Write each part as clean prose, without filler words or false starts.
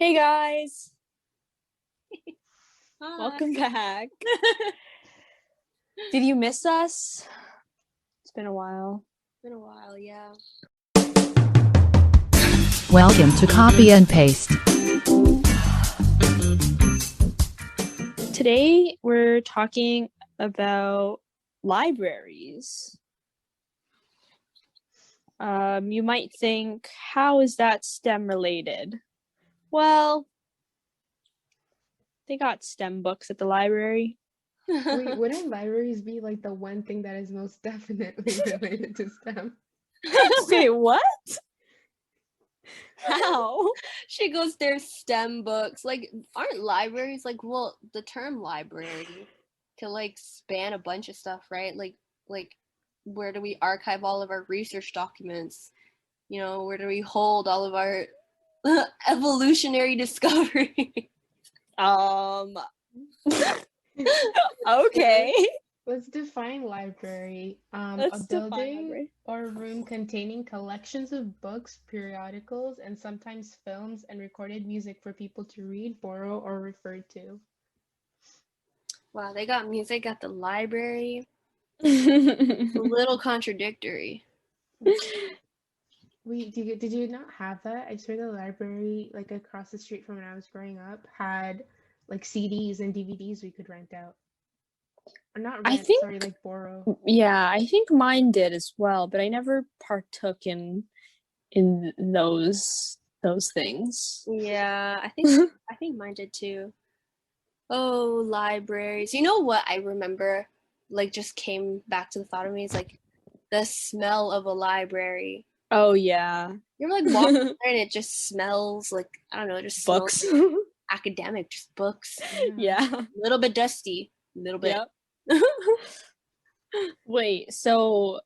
Hey guys, Hi. welcome back. Did you miss us? It's been a while. Been a while, yeah. Welcome to Copy and Paste. Today we're talking about libraries. You might think, how is that STEM related? Well, they got STEM books at the library. Wait, wouldn't libraries be like the one thing that is most definitely related to STEM? Wait, what? How? She goes, there's STEM books. Like, aren't libraries well, the term library can span a bunch of stuff, right? Like where do we archive all of our research documents? Where do we hold all of our evolutionary discovery? Okay. Let's define library. Let's A define building library. or room containing collections of books, periodicals, and sometimes films and recorded music for people to read, borrow, or refer to. Wow, they got music at the library. It's a little contradictory. Wait, did you not have that? I swear the library, like across the street from when I was growing up, had like CDs and DVDs we could rent out. Or not I rent, think, sorry, like borrow. yeah, I think mine did as well, but I never partook in those things. Yeah, I think mine did too. Oh, libraries. You know what I remember just came back to the thought of me is the smell of a library. Oh yeah. You ever walk in there and it just smells I don't know, it just Books. smells like academic, just books. Yeah. A little bit dusty, a little bit. Yep. Wait, so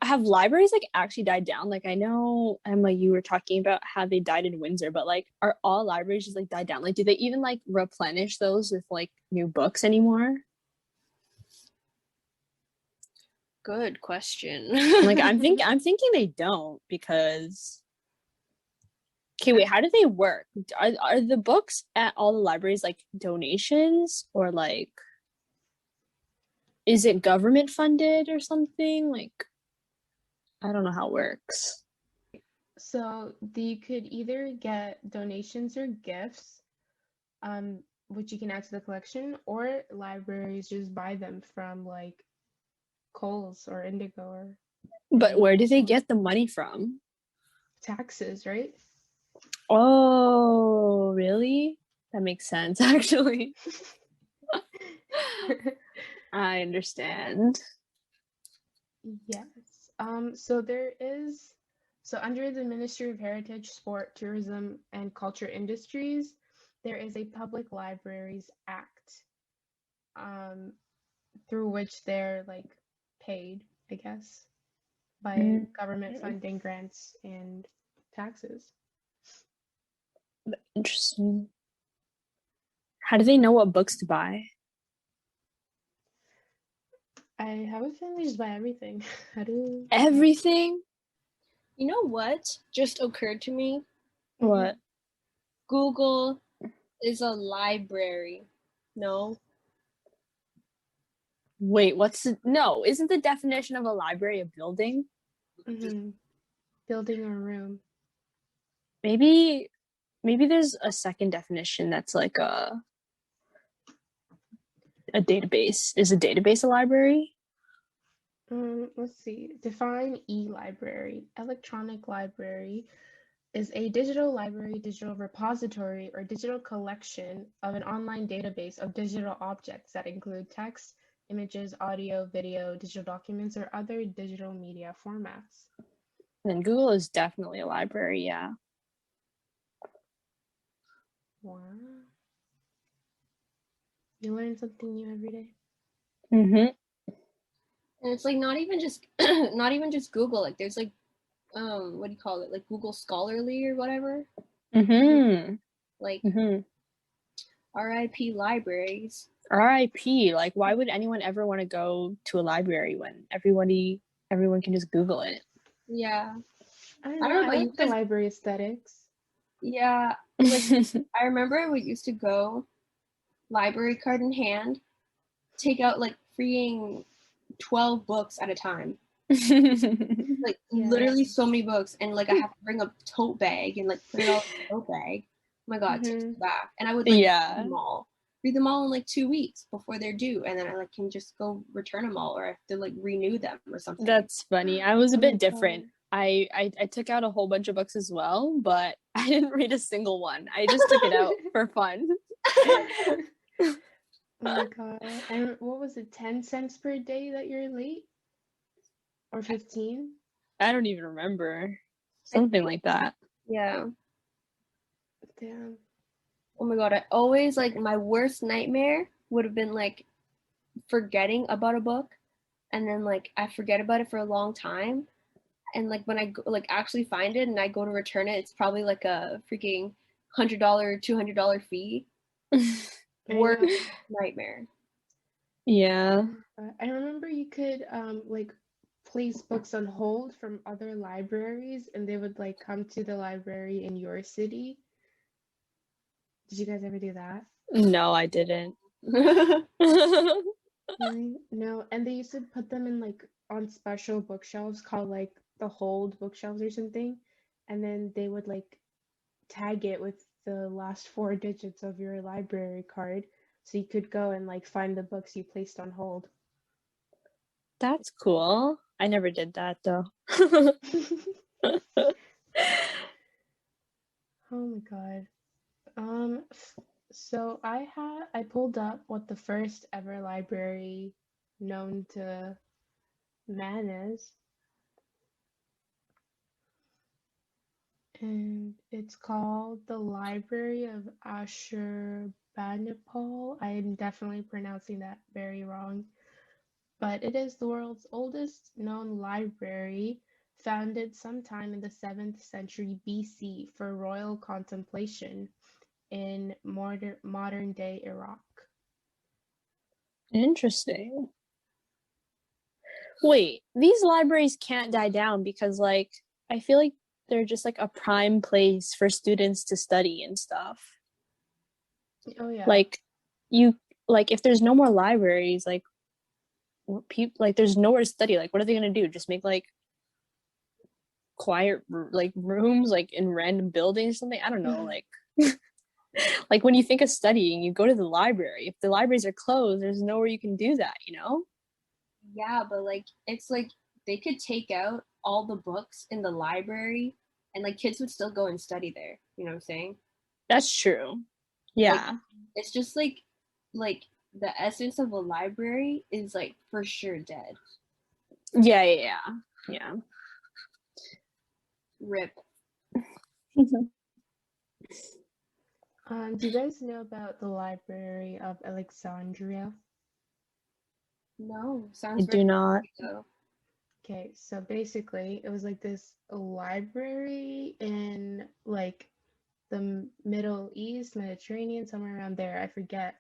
have libraries actually died down? I know, Emma, you were talking about how they died in Windsor, but are all libraries just died down? Do they even replenish those with new books anymore? Good question. I'm thinking they don't, because okay, wait, how do they work? Are the books at all the libraries donations, or is it government funded or something? I don't know how it works. So you could either get donations or gifts, which you can add to the collection, or libraries just buy them from Kohl's or Indigo or But where do they stores. get the money from? Taxes, right? Oh, really? That makes sense, actually. I understand. Yes. So under the Ministry of Heritage, Sport, Tourism, and Culture Industries, there is a Public Libraries Act, through which they're paid, I guess, by government funding, grants, and taxes. Interesting. How do they know what books to buy? I have a feeling they just buy everything. Everything? You know what just occurred to me? What? Google is a library. No? Wait, no, isn't the definition of a library a building? Mm-hmm. Building a room. Maybe there's a second definition that's a database. Is a database a library? Let's see. Define e-library. Electronic library is a digital library, digital repository, or digital collection of an online database of digital objects that include text, images, audio, video, digital documents, or other digital media formats. Then Google is definitely a library, yeah. Wow. You learn something new every day. Mm-hmm. And it's not even just not even just Google. There's what do you call it? Google Scholarly or whatever. Mm-hmm. RIP libraries. RIP. Why would anyone ever want to go to a library when everyone can just Google it? Yeah. I don't I know. don't know I about you like the guys. library aesthetics. Yeah, like I remember we used to go library card in hand, take out like freeing 12 books at a time. Like Yeah. literally so many books, and like I have to bring a tote bag and like put it all in the tote bag. Oh my god, it takes Hmm. me back. And I would like Yeah, read them all in like 2 weeks before they're due, and then I like can just go return them all, or I have to like renew them or something. that's funny. I was a Oh my bit different. God. I took out a whole bunch of books as well, but I didn't read a single one. I just took it out for fun. Oh my God. And what was it, 10 cents per day that you're late? Or 15? I don't even remember. I Something think, like that. yeah. Damn. Oh my god, I always like my worst nightmare would have been like forgetting about a book, and then like I forget about it for a long time, and like when I go, like actually find it and I go to return it, it's probably like a freaking $100, $200 fee. I Worst know. nightmare. Yeah. I remember you could like place books on hold from other libraries and they would like come to the library in your city. Did you guys ever do that? No, I didn't. Really? No. And they used to put them in like on special bookshelves called like the hold bookshelves or something. And then they would like tag it with the last four digits of your library card so you could go and like find the books you placed on hold. That's cool. I never did that though. Oh my God. So I pulled up what the first ever library known to man is, and it's called the Library of Ashurbanipal. I am definitely pronouncing that very wrong, but it is the world's oldest known library, founded sometime in the 7th century BC for royal contemplation in modern day Iraq. Interesting. Wait, these libraries can't die down because like I feel like they're just like a prime place for students to study and stuff. Oh yeah. Like you like if there's no more libraries, like people like there's nowhere to study. Like what are they gonna do? Just make like quiet like rooms like in random buildings or something? I don't know. Like like when you think of studying, you go to the library. If the libraries are closed, there's nowhere you can do that, you know? Yeah, but like it's like they could take out all the books in the library, and like kids would still go and study there. You know what I'm saying? That's true. Like Yeah. it's just like the essence of a library is like for sure dead. Yeah, yeah, yeah. Rip. Yeah. Do you guys know about the Library of Alexandria? No, I sounds very do not. though. Okay, so basically, it was like this library in like the Middle East, Mediterranean, somewhere around there. I forget.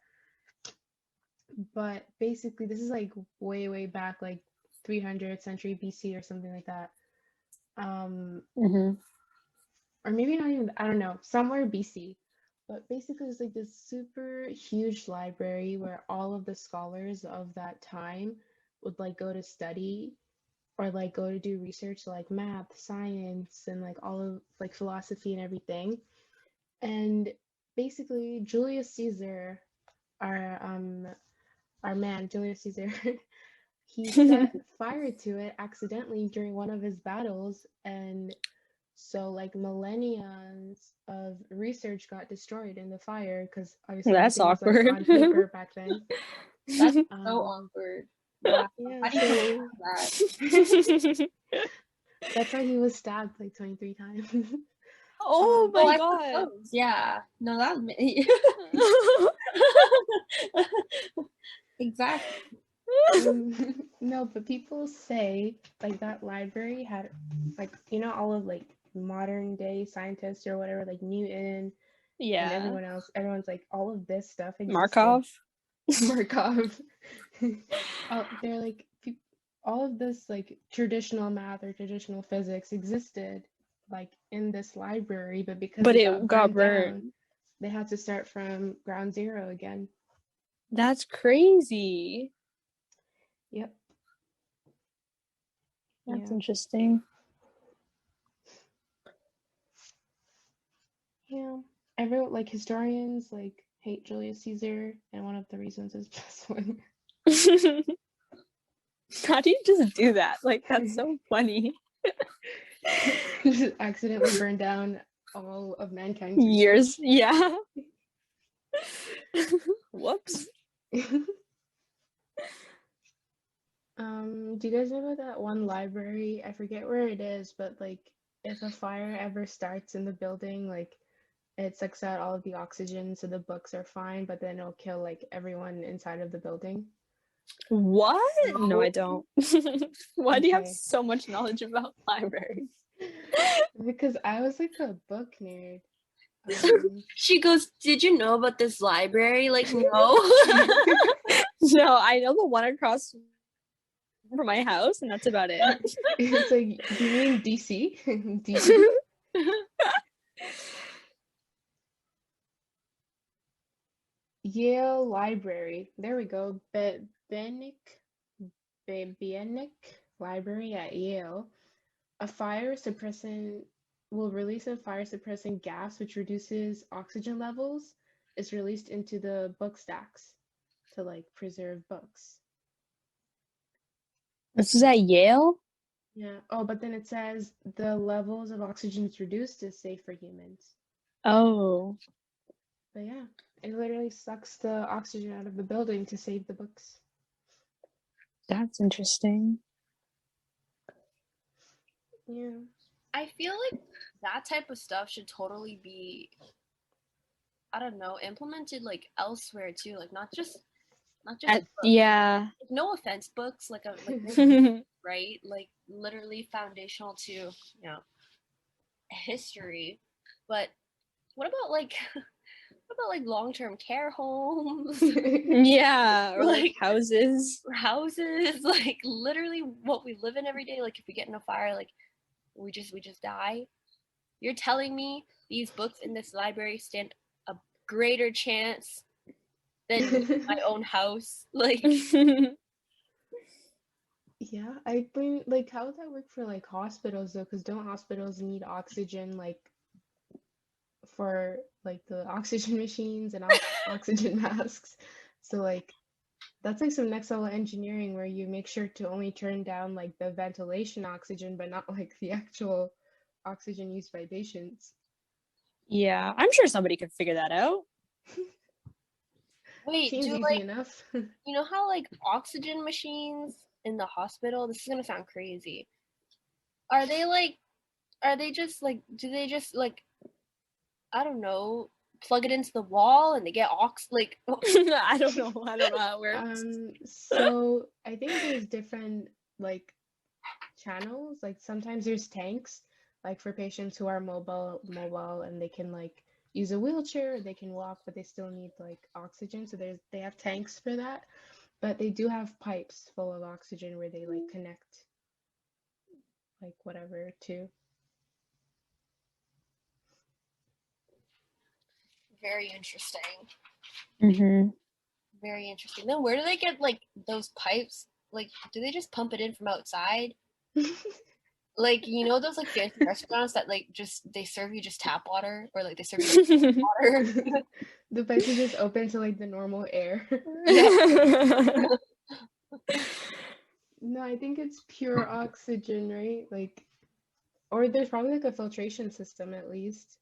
But basically, this is like way, way back, like 300th century BC or something like that. Um, Mm-hmm. or maybe not even, I don't know, somewhere BC. But basically, it's like this super huge library where all of the scholars of that time would like go to study or like go to do research like math, science, and like all of like philosophy and everything. And basically, Julius Caesar, our um our man Julius Caesar, he set fire to it accidentally during one of his battles, and so like millennia of research got destroyed in the fire because obviously That's everything was like awkward. on paper back then. That's so Um, awkward. Wow. yeah, How do you survive so that? that's why he was stabbed like 23 times. Oh Um, Oh, my I god. suppose. Yeah. No, that was exactly. no, but people say like that library had like all of like modern day scientists or whatever, like Newton and Yeah. everyone else. Everyone's like all of this stuff existed. Markov. Markov. They're like all of this like traditional math or traditional physics existed like in this library, but because But it got it got burned down, burned. they had to start from ground zero again. That's crazy. Yep. That's Yeah. interesting. Yeah. Everyone, like historians, like hate Julius Caesar, and one of the reasons is just when How do you just do that? Like, that's so funny. just accidentally burned down all of mankind's Years, research. yeah. Whoops. Do you guys know about that one library? I forget where it is, but like if a fire ever starts in the building, like it sucks out all of the oxygen so the books are fine, but then it'll kill like everyone inside of the building. What? No, I No. don't. Why do you have Okay. so much knowledge about libraries? Because I was like a book nerd. Um, She goes, "Did you know about this library?" Like, no. No, I know the one across from my house, and that's about it. it's like, do you mean DC? DE? Yale Library. There we go. Bienic Library at Yale. A fire suppressant will release a fire suppressant gas which reduces oxygen levels. Is released into the book stacks to like preserve books. This is at Yale? Yeah. Oh, but then it says the levels of oxygen is reduced is safe for humans. Oh, But yeah, it literally sucks the oxygen out of the building to save the books. that's interesting. Yeah. I feel like that type of stuff should totally be, I don't know, implemented like elsewhere too. Like not just books. Yeah. Like, no offense, books like right, like literally foundational to history. But what about like what about like long-term care homes? Yeah, or like Like houses. houses, like literally what we live in every day. Like if we get in a fire, like we just die. You're telling me these books in this library stand a greater chance than me in my own house? Like, Yeah, I think like how would that work for like hospitals though? Because don't hospitals need oxygen like for like the oxygen machines and oxygen masks? So like that's like some next level engineering where you make sure to only turn down like the ventilation oxygen, but not like the actual oxygen used by patients. Yeah, I'm sure somebody could figure that out. wait, Seems do easy like enough. you know how like oxygen machines in the hospital? This is gonna sound crazy. Are they like? Are they just like? Do they just like? I don't know. Plug it into the wall and they get ox like. I don't know. I don't know how it works. So I think there's different like channels. Like sometimes there's tanks, like for patients who are mobile and they can like use a wheelchair, they can walk, but they still need like oxygen. So they have tanks for that. But they do have pipes full of oxygen where they like connect like whatever to. Very interesting. Mm-hmm. Very interesting. Then where do they get like those pipes? Like, do they just pump it in from outside? Like, you know those like fancy restaurants that like just they serve you just tap water or like they serve you like water? The pipes are just open to like the normal air. Yeah. No, I think it's pure oxygen, right? Like, or there's probably like a filtration system at least.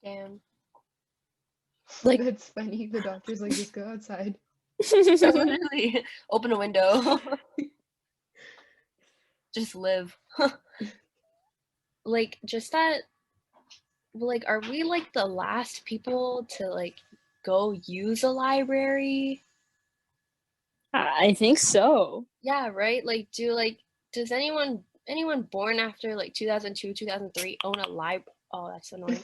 Damn. Like, That's funny. The doctor's like, just go outside. Literally open a window. Just live. Like just that like are we like the last people to like go use a library? I think so. Yeah, right? Like does anyone born after like 2002, 2003 own a oh, that's annoying.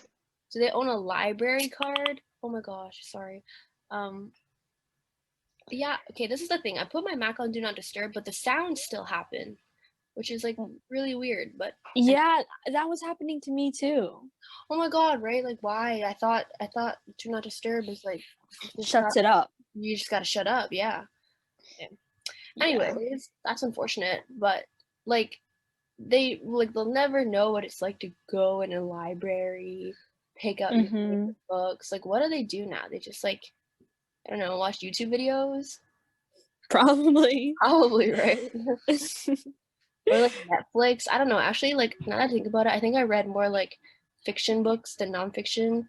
Do they own a library card? Oh my gosh, sorry. Um yeah, okay, this is the thing. I put my Mac on do not disturb, but the sounds still happen, which is like really weird. But Yeah, that was happening to me too. oh my god, right? Like why? I thought do not disturb is like Shuts it up. you just gotta shut up. Yeah. Yeah. Anyways, that's unfortunate, but like they'll never know what it's like to go in a library, pick up your favorite books. Like, what do they do now? They just like, I don't know, watch YouTube videos. Probably. Probably, right? Or like Netflix. I don't know. Actually, like now that I think about it, I think I read more like fiction books than nonfiction.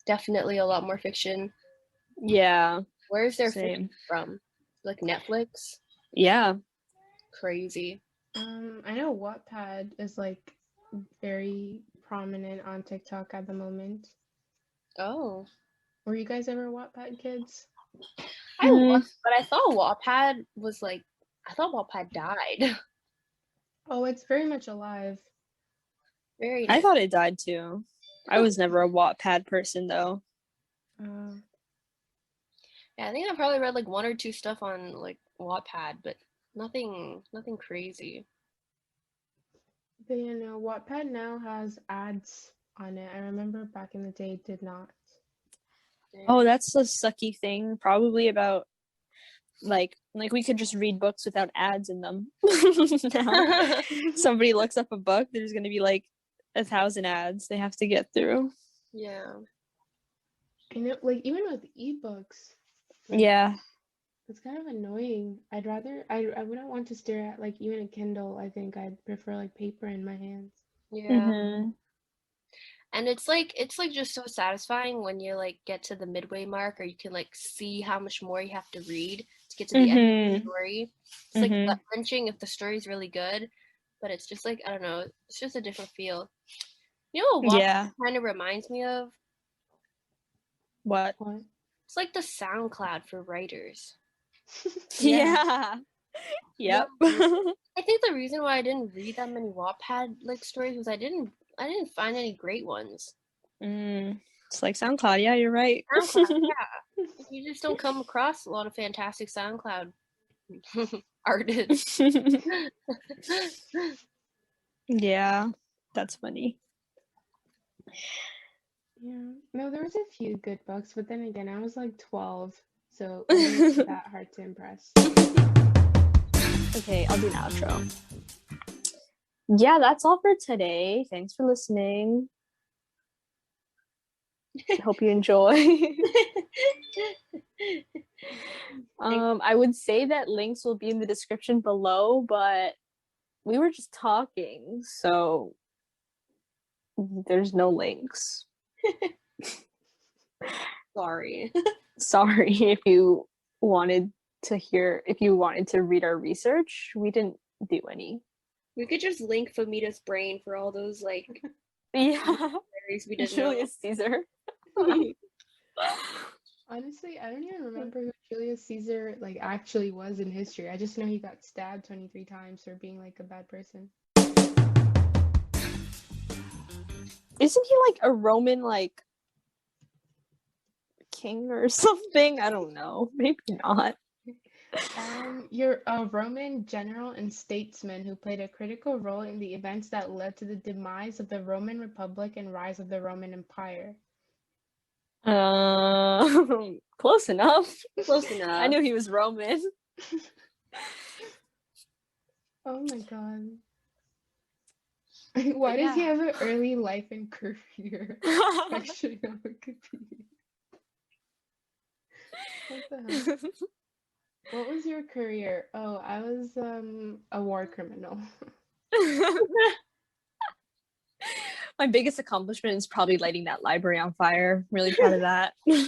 Definitely a lot more fiction. Yeah. Where's their Same. fiction from? Like Netflix? Yeah. Crazy. I know Wattpad is like very prominent on TikTok at the moment. Oh. Were you guys ever Wattpad kids? I was, but I thought Wattpad was like, I thought Wattpad died. Oh, it's very much alive. Very I nice. thought it died too. I was never a Wattpad person though. Yeah, I think I probably read like one or two stuff on like Wattpad, but nothing crazy. But you know, Wattpad now has ads on it. I remember back in the day it did not. Oh, that's a sucky thing. Probably about like we could just read books without ads in them. Now, somebody looks up a book, there's gonna be like 1,000 ads they have to get through. Yeah. I know, like even with ebooks, like, Yeah. it's kind of annoying. I wouldn't want to stare at like even a Kindle. I think I'd prefer like paper in my hands. Yeah. And it's like just so satisfying when you like get to the midway mark or you can like see how much more you have to read to get to the end of the story. It's like gut wrenching if the story's really good, but it's just like I don't know, it's just a different feel. You know what Wattpad kind of reminds me of? What? It's like the SoundCloud for writers. Yeah. Yep. I think the reason why I didn't read that many Wattpad like stories was I didn't find any great ones. It's like SoundCloud. Yeah, you're right. SoundCloud, yeah. You just don't come across a lot of fantastic SoundCloud artists. Yeah, that's funny. Yeah. No, there was a few good books, but then again, I was like 12, so it wasn't that hard to impress. Okay, I'll do an outro. Yeah, that's all for today. Thanks for listening. Hope you enjoy. I would say that links will be in the description below, but we were just talking, so there's no links. Sorry. Sorry if you wanted to read our research. We didn't do any. We could just link Famita's brain for all those like Yeah, we didn't Julius Caesar. Honestly, I don't even remember who Julius Caesar like actually was in history. I just know he got stabbed 23 times for being like a bad person. Isn't he like a Roman like king or something? I don't know. Maybe not. You're a Roman general and statesman who played a critical role in the events that led to the demise of the Roman Republic and rise of the Roman Empire. Close enough. Close enough. I knew he was Roman. Oh my god. Why does he have an early life and career section on Wikipedia? What the hell? What was your career? Oh, I was a war criminal. My biggest accomplishment is probably lighting that library on fire. Really proud of that. Oh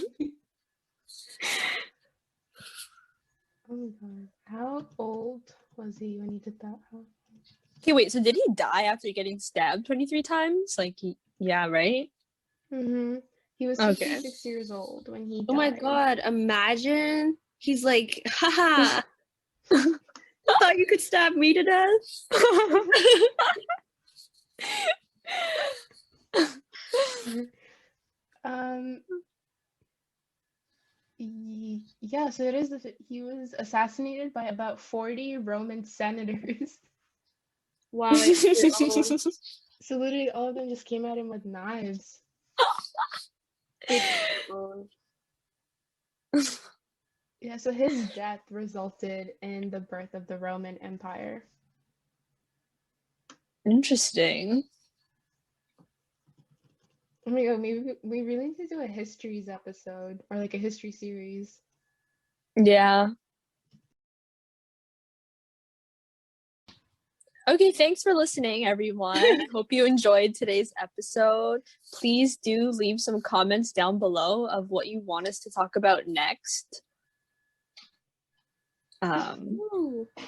my god. How old was he when he did that? Okay, wait, so did he die after getting stabbed 23 times? Like, yeah, right? He was 56 years old when he died. Oh my god, imagine. He's like, haha. I thought you could stab me to death. Yeah, so it is he was assassinated by about 40 Roman senators. Wow, like, so literally all of them just came at him with knives. Yeah, so his death resulted in the birth of the Roman Empire. Interesting. Oh my god, maybe we really need to do a histories episode or like a history series. Yeah. Okay, thanks for listening, everyone. Hope you enjoyed today's episode. Please do leave some comments down below of what you want us to talk about next. Ooh. That's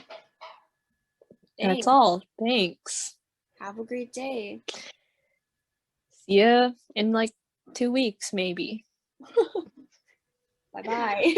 Thanks. all. Thanks. Have a great day. See ya in like 2 weeks, maybe. Bye bye.